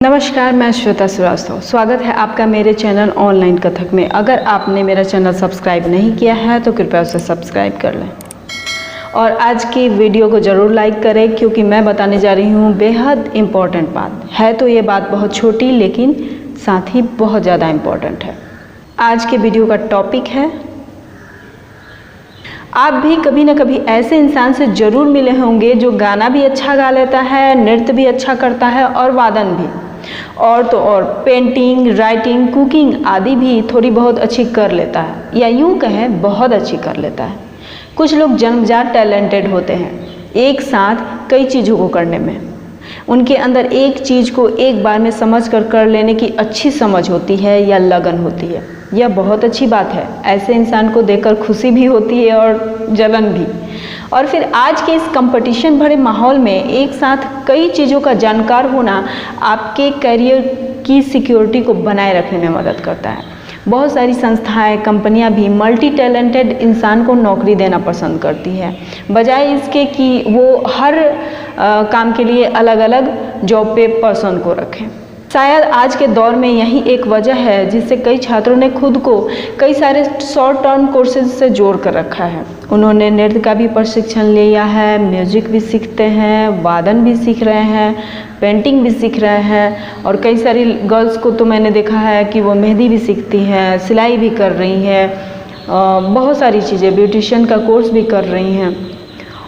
नमस्कार, मैं श्वेता श्रीवास्तव। स्वागत है आपका मेरे चैनल ऑनलाइन कथक में। अगर आपने मेरा चैनल सब्सक्राइब नहीं किया है तो कृपया उसे सब्सक्राइब कर लें और आज की वीडियो को ज़रूर लाइक करें, क्योंकि मैं बताने जा रही हूँ बेहद इम्पॉर्टेंट बात है। तो ये बात बहुत छोटी लेकिन साथ ही बहुत ज़्यादा इम्पॉर्टेंट है। आज के वीडियो का टॉपिक है, आप भी कभी ना कभी ऐसे इंसान से ज़रूर मिले होंगे जो गाना भी अच्छा गा लेता है, नृत्य भी अच्छा करता है और वादन भी, और तो और पेंटिंग, राइटिंग, कुकिंग आदि भी थोड़ी बहुत अच्छी कर लेता है, या यूँ कहें बहुत अच्छी कर लेता है। कुछ लोग जन्मजात टैलेंटेड होते हैं एक साथ कई चीज़ों को करने में। उनके अंदर एक चीज़ को एक बार में समझ कर लेने की अच्छी समझ होती है या लगन होती है। यह बहुत अच्छी बात है। ऐसे इंसान को देखकर खुशी भी होती है और जलन भी। और फिर आज के इस कंपटीशन भरे माहौल में एक साथ कई चीज़ों का जानकार होना आपके करियर की सिक्योरिटी को बनाए रखने में मदद करता है। बहुत सारी संस्थाएं, कंपनियां भी मल्टी टैलेंटेड इंसान को नौकरी देना पसंद करती है, बजाय इसके कि वो हर काम के लिए अलग अलग जॉब पे पर्सन को रखें। शायद आज के दौर में यही एक वजह है जिससे कई छात्रों ने खुद को कई सारे शॉर्ट टर्म कोर्सेज से जोड़ कर रखा है। उन्होंने नृत्य का भी प्रशिक्षण लिया है, म्यूजिक भी सीखते हैं, वादन भी सीख रहे हैं, पेंटिंग भी सीख रहे हैं, और कई सारी गर्ल्स को तो मैंने देखा है कि वो मेहंदी भी सीखती हैं, सिलाई भी कर रही हैं, बहुत सारी चीज़ें, ब्यूटिशियन का कोर्स भी कर रही हैं,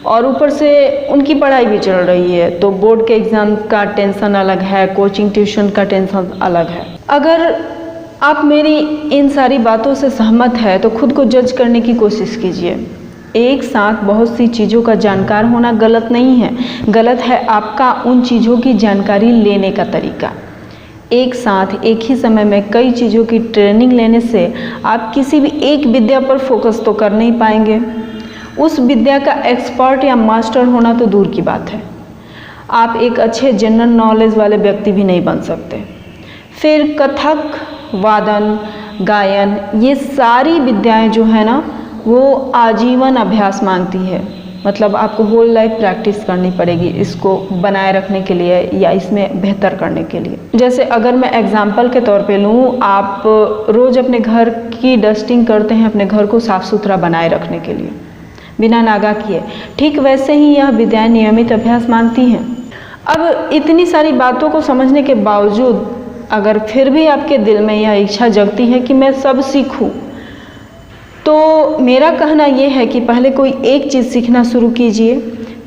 और ऊपर से उनकी पढ़ाई भी चल रही है। तो बोर्ड के एग्ज़ाम का टेंशन अलग है, कोचिंग ट्यूशन का टेंशन अलग है। अगर आप मेरी इन सारी बातों से सहमत है तो खुद को जज करने की कोशिश कीजिए। एक साथ बहुत सी चीज़ों का जानकार होना गलत नहीं है, गलत है आपका उन चीज़ों की जानकारी लेने का तरीका। एक साथ एक ही समय में कई चीज़ों की ट्रेनिंग लेने से आप किसी भी एक विद्या पर फोकस तो कर नहीं पाएंगे। उस विद्या का एक्सपर्ट या मास्टर होना तो दूर की बात है, आप एक अच्छे जनरल नॉलेज वाले व्यक्ति भी नहीं बन सकते। फिर कथक, वादन, गायन, ये सारी विद्याएं जो है ना, वो आजीवन अभ्यास मांगती है। मतलब आपको होल लाइफ प्रैक्टिस करनी पड़ेगी इसको बनाए रखने के लिए या इसमें बेहतर करने के लिए। जैसे अगर मैं एग्जाम्पल के तौर पे लूँ, आप रोज़ अपने घर की डस्टिंग करते हैं अपने घर को साफ़ सुथरा बनाए रखने के लिए बिना नागा किए, ठीक वैसे ही यह विद्याएं नियमित अभ्यास मांगती हैं। अब इतनी सारी बातों को समझने के बावजूद अगर फिर भी आपके दिल में यह इच्छा जगती है कि मैं सब सीखूं, तो मेरा कहना यह है कि पहले कोई एक चीज़ सीखना शुरू कीजिए,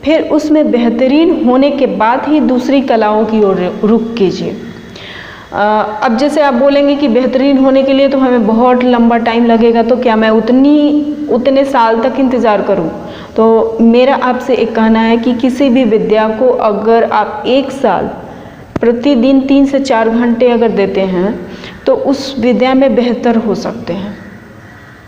फिर उसमें बेहतरीन होने के बाद ही दूसरी कलाओं की ओर रुख कीजिए। अब जैसे आप बोलेंगे कि बेहतरीन होने के लिए तो हमें बहुत लंबा टाइम लगेगा, तो क्या मैं उतने साल तक इंतज़ार करूं? तो मेरा आपसे एक कहना है कि किसी भी विद्या को अगर आप एक साल प्रतिदिन 3 से 4 घंटे अगर देते हैं तो उस विद्या में बेहतर हो सकते हैं,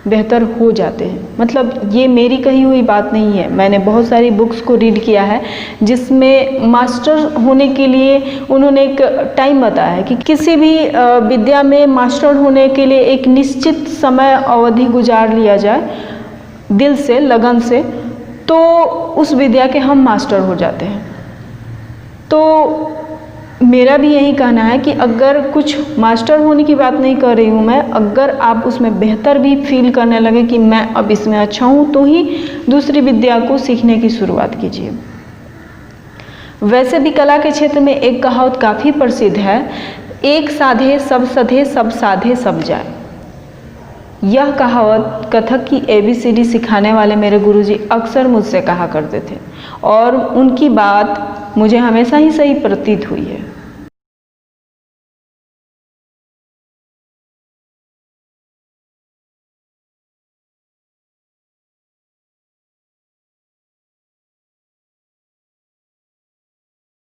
बेहतर हो जाते हैं। मतलब ये मेरी कही हुई बात नहीं है, मैंने बहुत सारी बुक्स को रीड किया है जिसमें मास्टर होने के लिए उन्होंने एक टाइम बताया है कि किसी भी विद्या में मास्टर होने के लिए एक निश्चित समय अवधि गुजार लिया जाए दिल से, लगन से, तो उस विद्या के हम मास्टर हो जाते हैं। तो मेरा भी यही कहना है कि अगर कुछ मास्टर होने की बात नहीं कर रही हूँ मैं, अगर आप उसमें बेहतर भी फील करने लगे कि मैं अब इसमें अच्छा हूँ, तो ही दूसरी विद्या को सीखने की शुरुआत कीजिए। वैसे भी कला के क्षेत्र में एक कहावत काफ़ी प्रसिद्ध है, एक साधे सब सधे, सब साधे सब जाए। यह कहावत कथक की ABCD सिखाने वाले मेरे गुरुजी अक्सर मुझसे कहा करते थे और उनकी बात मुझे हमेशा ही सही प्रतीत हुई है।